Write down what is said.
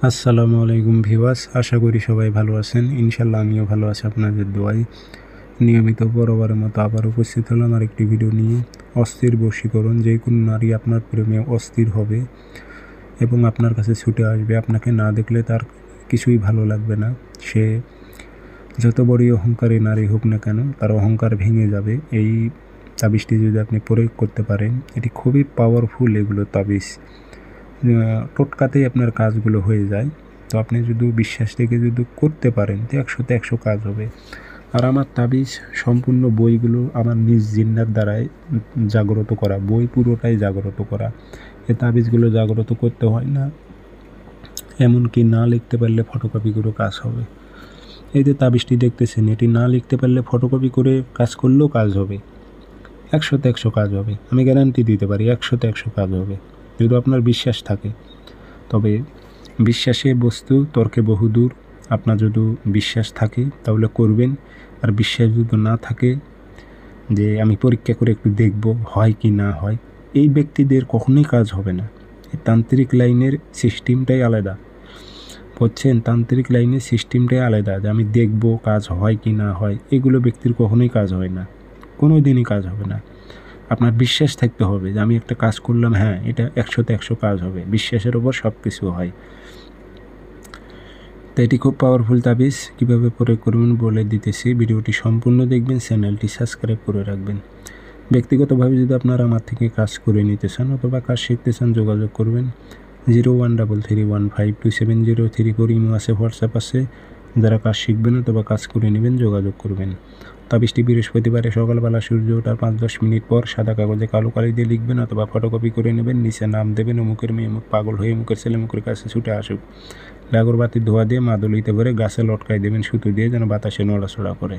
আসসালামু আলাইকুম ভিউয়ার্স, আশা করি সবাই ভালো আছেন। ইনশাল্লাহ আমিও ভালো আছি আপনাদের দোয়ায়। নিয়মিত বরাবরের মতো আবার উপস্থিত হলাম আর একটি ভিডিও নিয়ে। অস্থির বশীকরণ, যে কোনো নারী আপনার প্রেমে অস্থির হবে এবং আপনার কাছে ছুটে আসবে। আপনাকে না দেখলে তার কিছুই ভালো লাগবে না। সে যত বড়ই অহংকারী নারী হোক না কেন, তার অহংকার ভেঙে যাবে। এই তাবিজটি যদি আপনি প্রয়োগ করতে পারেন, এটি খুবই পাওয়ারফুল। এগুলো তাবিজ টোটকাতেই আপনার কাজগুলো হয়ে যায়। তো আপনি যদি বিশ্বাস থেকে যদি করতে পারেন, তো 100তে 100 কাজ হবে। আর আমার তাবিজ সম্পূর্ণ বইগুলো আমার নিজ জিন্নার দ্বারাই জাগ্রত করা, বই পুরোটাই জাগ্রত করা। এই তাবিজগুলো জাগ্রত করতে হয় না, এমনকি না লিখতে পারলে ফটোকপি করে কাজ হবে। এই যে তাবিজটি দেখতেছেন, এটি না লিখতে পারলে ফটোকপি করে কাজ করলেও কাজ হবে। 100তে 100 কাজ হবে, আমি গ্যারান্টি দিতে পারি। 100তে 100 কাজ হবে যদি আপনার বিশ্বাস থাকে। তবে বিশ্বাসে বস্তু, তর্কে বহুদূর। আপনার যদি বিশ্বাস থাকে তাহলে করবেন, আর বিশ্বাস যদি না থাকে যে আমি পরীক্ষা করে একটু দেখব হয় কি না হয়, এই ব্যক্তিদের কখনোই কাজ হবে না। এই তান্ত্রিক লাইনের সিস্টেমটাই আলাদা, বুঝছেন? তান্ত্রিক লাইনের সিস্টেমটাই আলাদা, যে আমি দেখব কাজ হয় কি না হয়। এগুলো ব্যক্তির কখনোই কাজ হয় না, কোনো দিনই কাজ হবে না। আপনার বিশ্বাস থাকতে হবে যে আমি একটা কাজ করলাম, হ্যাঁ এটা 100তে 100 কাজ হবে। বিশ্বাসের ওপর সব কিছু হয়। তো এটি খুব পাওয়ারফুল তাবিজ। কীভাবে প্রয়োগ করবেন বলে দিতেছি, ভিডিওটি সম্পূর্ণ দেখবেন, চ্যানেলটি সাবস্ক্রাইব করে রাখবেন। ব্যক্তিগতভাবে যদি আপনারা আমার থেকে কাজ করে নিতে চান অথবা কাজ শিখতে চান, যোগাযোগ করবেন 0133152703 ইমো আছে, হোয়াটসঅ্যাপ আছে। যারা কাজ শিখবেন অথবা কাজ করে নেবেন, যোগাযোগ করবেন। তাবিজটি বৃহস্পতিবারে সকালবেলা সূর্য ওঠার 5-10 মিনিট পর সাদা কাগজে কালো কালি দিয়ে লিখবেন অথবা ফটোকপি করে নেবেন। নিচে নাম দেবেন, অমুকের মেয়ে অমুক পাগল হয়ে অমুকের ছেলে অমুকের কাছে ছুটে আসুক। আগরবাতির ধোয়া দিয়ে মাদুলিতে ভরে গাছে লটকাই দেবেন সুতো দিয়ে, যেন বাতাসে নড়াচড়া করে।